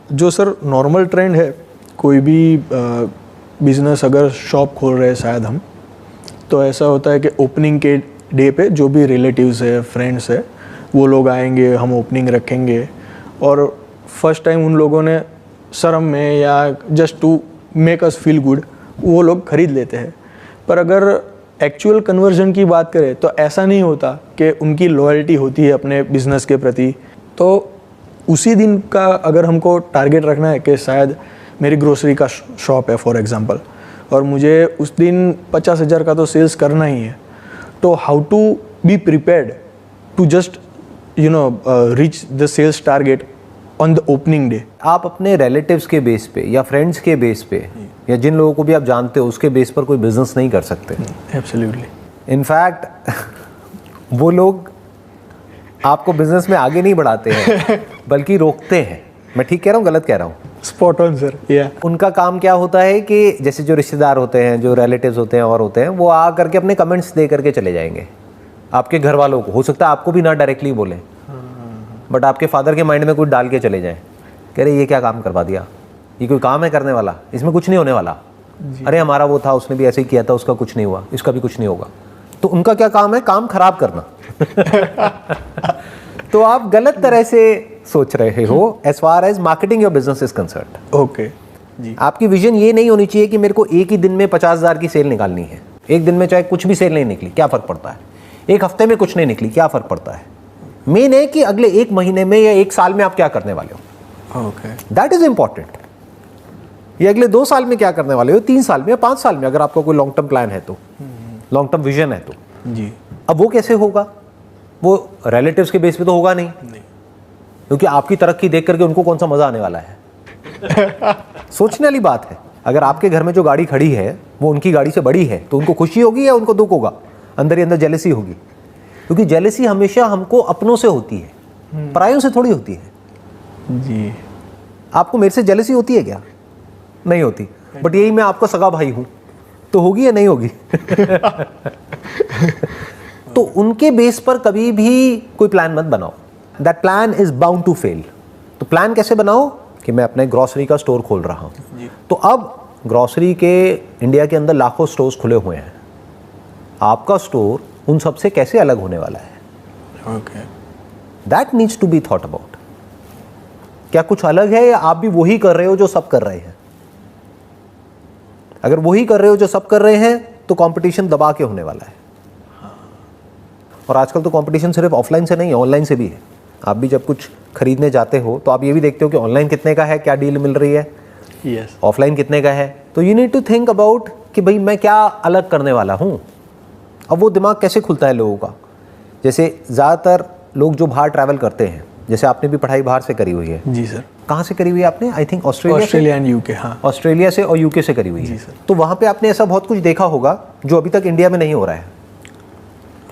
जो sir normal trend है, कोई भी बिजनेस अगर शॉप खोल रहे हैं शायद हम, तो ऐसा होता है कि ओपनिंग के डे पे जो भी रिलेटिव्स है, फ्रेंड्स है, वो लोग आएंगे, हम ओपनिंग रखेंगे और फर्स्ट टाइम उन लोगों ने शर्म में या just to make us feel good वो लोग खरीद लेते हैं। पर अगर एक्चुअल कन्वर्जन की बात करें तो ऐसा नहीं होता कि उनकी लॉयल्टी होती है अपने बिजनेस के प्रति। तो उसी दिन का अगर हमको टारगेट रखना है कि शायद मेरी ग्रोसरी का शॉप है फॉर एग्जांपल, और मुझे उस दिन 50,000 का तो सेल्स करना ही है, तो how to be prepared to just reach the sales target on the opening day. आप अपने रिलेटिव्स के बेस पे या फ्रेंड्स के बेस पे या जिन लोगों को भी आप जानते हो उसके बेस पर कोई बिजनेस नहीं कर सकते। एब्सोल्युटली। इनफैक्ट वो लोग आपको बिजनेस में आगे नहीं बढ़ाते हैं बल्कि रोकते हैं। मैं ठीक कह रहा हूँ, गलत कह रहा हूँ? Spot on sir. या उनका काम क्या होता है कि जैसे जो रिश्तेदार होते हैं, जो रिलेटिव्स होते हैं और होते हैं, वो आ करके अपने कमेंट्स दे करके चले जाएंगे आपके घर वालों को। हो सकता है आपको भी ना डायरेक्टली बोले, बट आपके फादर के माइंड में कुछ डाल के चले जाएं, कह रहे ये क्या काम करवा दिया, ये कोई काम है करने वाला, इसमें कुछ नहीं होने वाला। अरे हमारा वो था, उसने भी ऐसे ही किया था, उसका कुछ नहीं हुआ, इसका भी कुछ नहीं होगा। तो उनका क्या काम है? काम खराब करना। तो आप गलत तरह से सोच रहे हो as far as marketing your business is concerned. Okay जी। आपकी विजन ये नहीं होनी चाहिए कि मेरे को एक ही दिन में 50,000 की सेल निकालनी है। एक दिन में चाहे कुछ भी सेल नहीं निकली, क्या फर्क पड़ता है? एक हफ्ते में कुछ नहीं निकली, क्या फर्क पड़ता है? मेन है कि अगले एक महीने में या एक साल में आप क्या करने वाले हो। Okay, that is important. ये अगले 2 साल में क्या करने वाले हो, 3 साल में या 5 साल में, अगर आपका कोई लॉन्ग टर्म प्लान है तो, लॉन्ग टर्म विजन है तो जी। अब वो कैसे होगा? वो रिलेटिव्स के बेस पे तो होगा नहीं, क्योंकि आपकी तरक्की देख करके उनको कौन सा मजा आने वाला है। सोचने वाली बात है। अगर आपके घर में जो गाड़ी खड़ी है वो उनकी गाड़ी से बड़ी है तो उनको खुशी होगी या उनको दुख होगा? अंदर ही अंदर जेलसी होगी, क्योंकि जेलसी हमेशा हमको अपनों से होती है, परायों से थोड़ी होती है। जी। आपको मेरे से जेलसी होती है क्या? नहीं होती। बट यही मैं आपका सगा भाई हूं, तो होगी या नहीं होगी? तो उनके बेस पर कभी भी कोई प्लान मत बनाओ। That plan is bound to fail. तो प्लान कैसे बनाओ कि मैं अपने ग्रोसरी का स्टोर खोल रहा हूं। तो अब ग्रोसरी के इंडिया के अंदर लाखों स्टोर्स खुले हुए हैं। आपका स्टोर उन सब से कैसे अलग होने वाला है? Okay, that needs to be thought about. क्या कुछ अलग है या आप भी वही कर रहे हो जो सब कर रहे हैं? अगर वही कर रहे हो जो सब कर रहे हैं तो कंपटीशन दबा के होने वाला है। और आजकल तो कंपटीशन सिर्फ ऑफलाइन से नहीं है, ऑनलाइन से भी है। आप भी जब कुछ खरीदने जाते हो तो आप ये भी देखते हो कि ऑनलाइन कितने का है, क्या डील मिल रही है, यस, ऑफलाइन कितने का है। तो you need to think about कि भाई मैं क्या अलग करने वाला हूँ। अब वो दिमाग कैसे खुलता है लोगों का? जैसे ज़्यादातर लोग जो बाहर ट्रैवल करते हैं, जैसे आपने भी पढ़ाई बाहर से करी हुई है। जी सर। कहाँ से करी हुई है आपने? I think Australia and UK. हाँ, ऑस्ट्रेलिया से और यूके से करी हुई है। तो वहाँ पे आपने ऐसा बहुत कुछ देखा होगा जो अभी तक इंडिया में नहीं हो रहा है।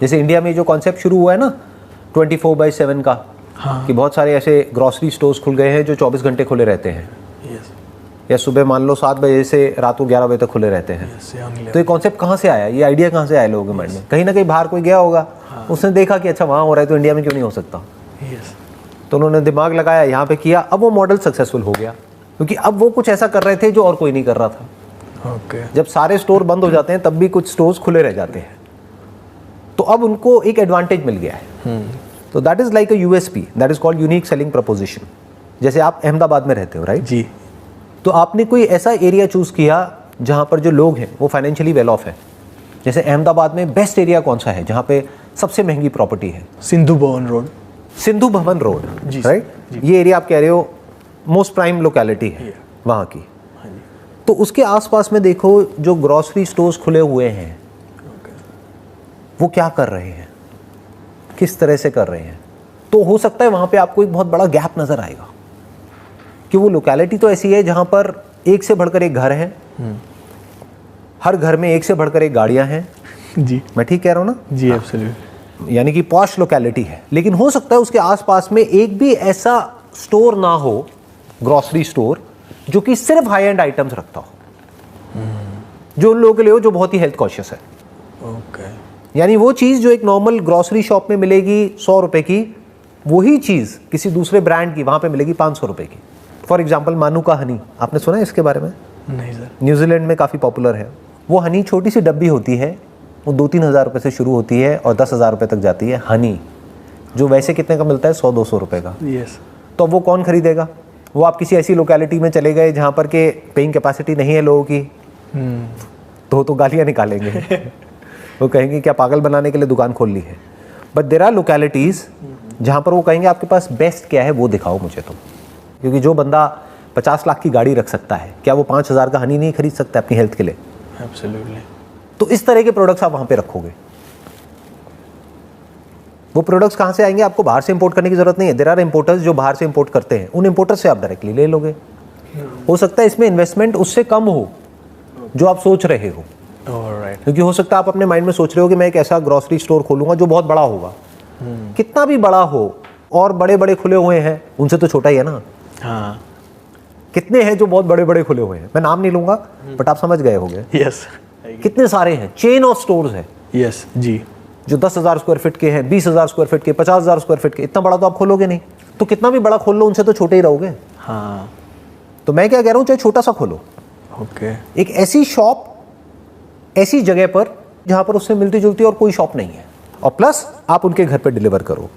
जैसे इंडिया में जो कॉन्सेप्ट शुरू हुआ है ना 24/7 का, हाँ, कि बहुत सारे ऐसे ग्रॉसरी स्टोर्स खुल गए हैं जो 24 घंटे खुले रहते हैं, यस, या सुबह मान लो 7 बजे से रात को 11 बजे तक खुले रहते हैं। तो ये कॉन्सेप्ट कहाँ से आया? ये आइडिया कहाँ से आया लोगों के माइंड में? कहीं ना कहीं बाहर कोई गया होगा, उसने देखा कि अच्छा वहाँ हो रहा है तो इंडिया में क्यों नहीं हो सकता। यस, तो उन्होंने दिमाग लगाया, यहाँ पे किया, अब वो मॉडल सक्सेसफुल हो गया, क्योंकि अब वो कुछ ऐसा कर रहे थे जो और कोई नहीं कर रहा था। ओके। जब सारे स्टोर बंद हो जाते हैं तब भी कुछ स्टोर्स खुले रह जाते हैं, तो अब उनको एक एडवांटेज मिल गया है। तो that is like a USP, that is called unique selling preposition. जैसे आप अहमदाबाद में रहते हो, राइट? जी। तो आपने कोई ऐसा एरिया चूज किया जहां पर जो लोग हैं वो फाइनेंशियली वेल ऑफ है। जैसे अहमदाबाद में बेस्ट एरिया कौन सा है जहां पे सबसे महंगी प्रॉपर्टी है? सिंधु भवन रोड। सिंधु भवन रोड, जी, राइट? ये एरिया आप कह रहे हो मोस्ट प्राइम लोकेलिटी है वहाँ की। तो उसके आसपास में देखो जो ग्रॉसरी स्टोर्स खुले हुए हैं वो क्या कर रहे हैं, किस तरह से कर रहे हैं। तो हो सकता है वहाँ पे आपको एक बहुत बड़ा गैप नज़र आएगा कि वो लोकेलिटी तो ऐसी है जहाँ पर एक से बढ़कर एक घर है, हर घर में एक से बढ़कर एक गाड़ियाँ हैं। जी, मैं ठीक कह रहा हूँ ना? जी, एब्सोल्युटली। यानी कि पॉश लोकेलिटी है, लेकिन हो सकता है उसके आसपास में एक भी ऐसा स्टोर ना हो, ग्रॉसरी स्टोर, जो कि सिर्फ हाई एंड आइटम्स रखता हो, जो उन लोगों के लिए हो जो बहुत ही हेल्थ कॉन्शियस है। ओके। यानी वो चीज़ जो एक नॉर्मल ग्रॉसरी शॉप में मिलेगी 100 रुपए की, वही चीज़ किसी दूसरे ब्रांड की वहाँ पे मिलेगी 500 रुपए की। फॉर एग्जाम्पल मानुका हनी, आपने सुना है इसके बारे में? नहीं सर। न्यूजीलैंड में काफ़ी पॉपुलर है। वो हनी छोटी सी डब्बी होती है, वो 2-3 हज़ार रुपये से शुरू होती है और 10,000 रुपये तक जाती है हनी, जो वैसे कितने का मिलता है, 100-200 रुपये का। यस। तो वो कौन खरीदेगा? वो आप किसी ऐसी लोकेलिटी में चले गए जहाँ पर के पेइंग कैपेसिटी नहीं है लोगों की, तो गालियाँ निकालेंगे। वो कहेंगे क्या पागल बनाने के लिए दुकान खोल ली है। बट देयर आर लोकेलिटीज़ जहाँ पर वो कहेंगे आपके पास बेस्ट क्या है वो दिखाओ मुझे तो। क्योंकि जो बंदा 50 लाख की गाड़ी रख सकता है, क्या वो 5,000 का हनी नहीं खरीद सकता अपनी हेल्थ के लिए? एब्सोल्युटली। तो इस तरह के प्रोडक्ट्स आप वहाँ पे रखोगे। वो प्रोडक्ट्स कहाँ से आएंगे? आपको बाहर से इंपोर्ट करने की जरूरत नहीं है। देयर आर इंपोर्टर्स जो बाहर से इंपोर्ट करते हैं, उन इंपोर्टर्स से आप डायरेक्टली ले लोगे। हो सकता है इसमें इन्वेस्टमेंट उससे कम हो जो आप सोच रहे हो। ऑलराइट। क्योंकि हो सकता है आप अपने माइंड में सोच रहे हो कि मैं एक ऐसा ग्रोसरी स्टोर खोलूंगा जो बहुत बड़ा होगा। कितना भी बड़ा हो, और बड़े बड़े खुले हुए हैं, उनसे तो छोटा ही है ना। हाँ। कितने हैं जो बहुत बड़े बड़े खुले हुए हैं, मैं नाम नहीं लूंगा बट आप समझ गए होंगे। यस। कितने सारे हैं, चेन ऑफ स्टोर्स है यस जी। जो 10,000 स्क्वायर फीट के हैं, 20,000 स्क्वायर फीट के, 50,000 स्क्वायर फीट के। इतना बड़ा तो आप खोलोगे नहीं, तो कितना भी बड़ा खोल लो उनसे तो छोटे ही रहोगे। हाँ। तो मैं क्या कह रहा हूँ, चाहे छोटा सा खोलो, ओके। एक ऐसी शॉप ऐसी जगह पर जहां पर उससे मिलती जुलती और कोई शॉप नहीं है, और प्लस आप उनके घर पे डिलीवर करो।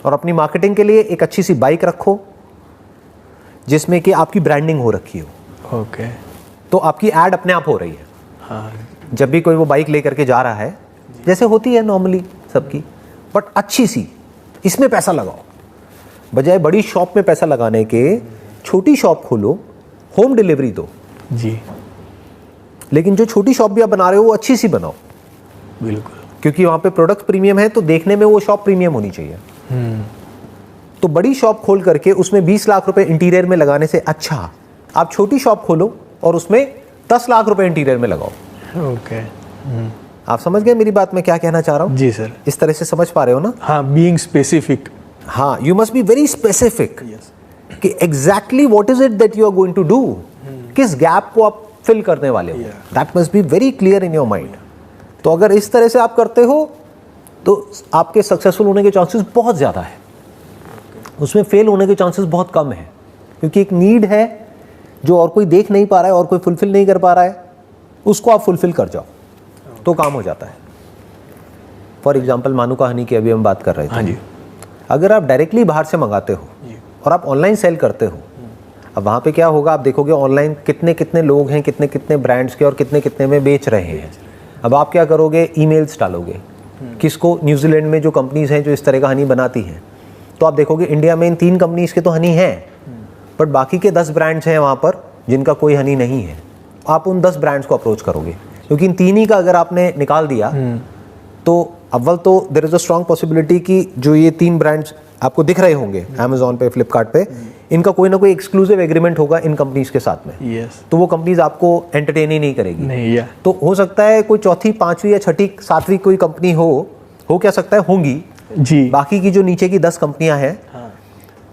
और अपनी मार्केटिंग के लिए एक अच्छी सी बाइक रखो जिसमें कि आपकी ब्रांडिंग हो रखी हो। ओके। तो आपकी एड अपने आप हो रही है। हाँ। जब भी कोई वो बाइक लेकर के जा रहा है, जैसे होती है नॉर्मली सबकी, बट अच्छी सी, इसमें पैसा लगाओ। बजाय बड़ी शॉप में पैसा लगाने के छोटी शॉप खोलो, होम डिलीवरी दो। जी लेकिन जो छोटी शॉप भी आप बना रहे हो वो अच्छी सी बनाओ, बिल्कुल। क्योंकि वहाँ पे प्रोडक्ट प्रीमियम है, तो देखने में वो शॉप प्रीमियम होनी चाहिए। तो बड़ी शॉप खोल करके उसमें 20 लाख रुपए इंटीरियर में लगाने से अच्छा आप छोटी शॉप खोलो और उसमें 10 लाख रुपए इंटीरियर में लगाओ। ओके। आप समझ गए मेरी बात, मैं क्या कहना चाह रहा हूँ? जी सर। इस तरह से समझ पा रहे हो ना? हाँ, बीइंग स्पेसिफिक। हाँ, you must be very specific कि exactly what is it that you are going to do. किस गैप को आप फिल करने वाले हो, that must be very clear in your mind. तो अगर इस तरह से आप करते हो तो आपके सक्सेसफुल होने के चांसेस बहुत ज़्यादा है, उसमें फेल होने के चांसेस बहुत कम है। क्योंकि एक नीड है जो और कोई देख नहीं पा रहा है और कोई फुलफिल नहीं कर पा रहा है, उसको आप फुलफिल कर जाओ तो काम हो जाता है। फॉर एग्जाम्पल मानुका हनी की अभी हम बात कर रहे थे। हाँ जी। अगर आप डायरेक्टली बाहर से मंगाते हो और आप ऑनलाइन सेल करते हो, अब वहाँ पे क्या होगा, आप देखोगे ऑनलाइन कितने कितने लोग हैं, कितने कितने ब्रांड्स के और कितने कितने में बेच रहे हैं। अब आप क्या करोगे, ईमेल्स डालोगे किसको, न्यूजीलैंड में जो कंपनीज हैं जो इस तरह का हनी बनाती हैं, तो आप देखोगे इंडिया में इन 3 कंपनीज के तो हनी हैं, बट बाकी के 10 ब्रांड्स हैं वहाँ पर जिनका कोई हनी नहीं है। आप उन 10 ब्रांड्स को अप्रोच करोगे, क्योंकि इन 3 ही का अगर आपने निकाल दिया तो अव्वल तो there is a strong possibility कि जो ये 3 ब्रांड्स आपको दिख रहे होंगे अमेजोन पे, फ्लिपकार्ट पे, इनका कोई ना कोई एक्सक्लूसिव एग्रीमेंट होगा इन कंपनीज के साथ में। यस। तो वो कंपनीज आपको एंटरटेन ही नहीं करेगी। नहीं या तो हो सकता है कोई चौथी, 5वीं या 6ठी, 7वीं कोई कंपनी हो क्या सकता है, होंगी। जी। बाकी की जो नीचे की 10 कंपनियां हैं, हाँ।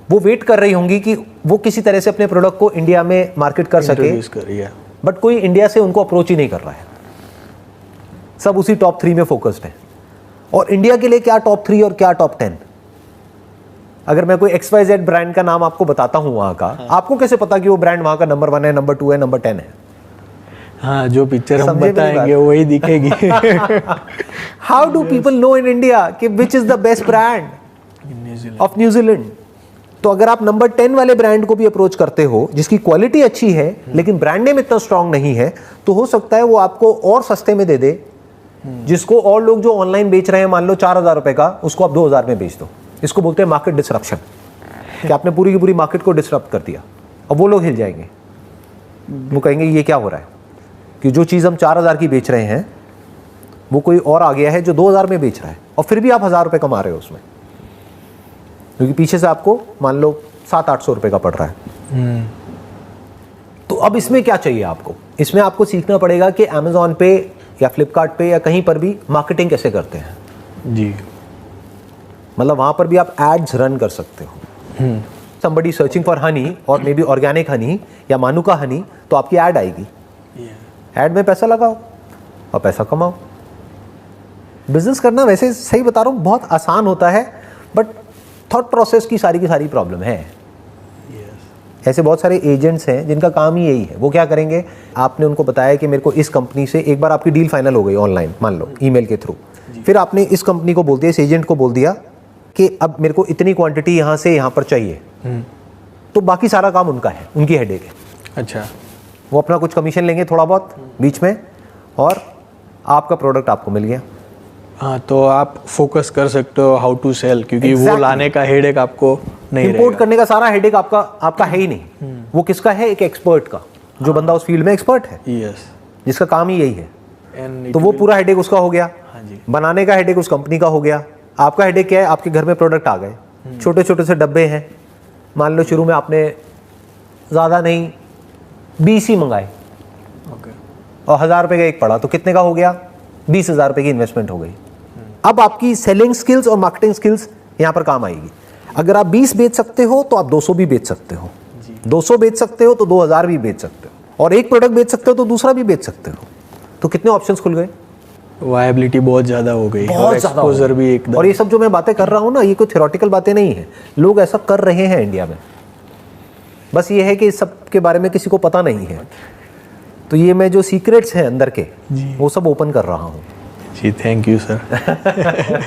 वो वेट कर रही होंगी कि वो किसी तरह से अपने प्रोडक्ट को इंडिया में मार्केट कर सके, इंट्रोड्यूस करिए। बट कोई इंडिया से उनको अप्रोच ही नहीं कर रहा है। सब उसी टॉप 3 में फोकस्ड है। और इंडिया के लिए क्या टॉप 3 और क्या टॉप 10? अगर मैं कोई XYZ ब्रांड का नाम आपको बताता हूं वहां का, आपको कैसे पता कि वो ब्रांड वहां का नंबर 1 है, नंबर 2 है, नंबर 10 है? हाँ, जो पिक्चर हम समझे मेरी बताएंगे बात? वही दिखेगी। How do people know in India कि which is the best brand of New Zealand? तो अगर आप नंबर 10 वाले ब्रांड को भी अप्रोच करते हो जिसकी क्वालिटी अच्छी है लेकिन ब्रांड नेम इतना स्ट्रांग नहीं है, तो हो सकता है वो आपको और सस्ते में दे दे, जिसको और लोग जो ऑनलाइन बेच रहे हैं मान लो 4,000 रुपए का, उसको आप 2,000 में बेच दो। इसको बोलते हैं मार्केट डिसरप्शन, कि आपने पूरी की पूरी मार्केट को डिसरप्ट कर दिया। अब वो लोग हिल जाएंगे, वो कहेंगे ये क्या हो रहा है कि जो चीज़ हम 4,000 की बेच रहे हैं वो कोई और आ गया है जो 2,000 में बेच रहा है, और फिर भी आप 1,000 रुपये कमा रहे हो उसमें, क्योंकि पीछे से आपको मान लो 700-800 रुपये का पड़ रहा है। तो अब इसमें क्या चाहिए आपको? इसमें आपको सीखना पड़ेगा कि अमेजोन पे या फ्लिपकार्ट पे या कहीं पर भी मार्केटिंग कैसे करते हैं। जी। मतलब वहां पर भी आप एड्स रन कर सकते हो। समबडी सर्चिंग फॉर हनी और मे बी ऑर्गेनिक हनी या मानुका हनी, तो आपकी ऐड आएगी। ऐड में पैसा लगाओ और पैसा कमाओ। बिजनेस करना वैसे सही बता रहा हूँ बहुत आसान होता है, बट थॉट प्रोसेस की सारी प्रॉब्लम है। ऐसे बहुत सारे एजेंट्स हैं जिनका काम ही यही है। वो क्या करेंगे, आपने उनको बताया कि मेरे को इस कंपनी से, एक बार आपकी डील फाइनल हो गई ऑनलाइन, मान लो ईमेल के थ्रू, फिर आपने इस कंपनी को बोल दिया, इस एजेंट को बोल दिया कि अब मेरे को इतनी क्वांटिटी यहाँ से यहाँ पर चाहिए, तो बाकी सारा काम उनका है, उनकी हेडेक है। अच्छा, वो अपना कुछ कमीशन लेंगे थोड़ा बहुत बीच में, और आपका प्रोडक्ट आपको मिल गया। हाँ, तो आप फोकस कर सकते हो हाउ टू सेल, क्योंकि वो लाने का हेडेक आपको नहीं इंपोर्ट रहेगा। करने का सारा हेडेक आपका है ही नहीं। वो किसका है, एक एक्सपर्ट का, जो बंदा उस फील्ड में एक्सपर्ट है, यस, जिसका काम ही यही है। एंड तो वो पूरा हेडेक उसका हो गया। हाँ जी, बनाने का हेडेक उस कंपनी का हो गया। आपका हेडेक क्या है, आपके घर में प्रोडक्ट आ गए, छोटे छोटे से डब्बे हैं, मान लो शुरू में आपने ज़्यादा नहीं 20 ही मंगाए, ओके, और 1000 रुपये का एक पड़ा, तो कितने का हो गया, 20,000 रुपये की इन्वेस्टमेंट हो गई। अब आपकी सेलिंग स्किल्स और मार्केटिंग स्किल्स यहाँ पर काम आएगी। अगर आप 20 बेच सकते हो तो आप 200 भी बेच सकते हो, 200 बेच सकते हो तो 2000 भी बेच सकते हो, और एक प्रोडक्ट बेच सकते हो तो दूसरा भी बेच सकते हो। तो कितने ऑप्शंस खुल गए, वायबिलिटी बहुत ज़्यादा हो गई, बहुत और ज़्यादा एक्सपोजर भी एकदम। और ये सब जो मैं बातें कर रहा हूँ ना, ये कोई थ्योरेटिकल बातें नहीं है, लोग ऐसा कर रहे हैं इंडिया में। बस ये है कि इस सब के बारे में किसी को पता नहीं है। तो ये मैं जो सीक्रेट्स हैं अंदर के, वो सब ओपन कर रहा हूँ। जी, थैंक यू सर।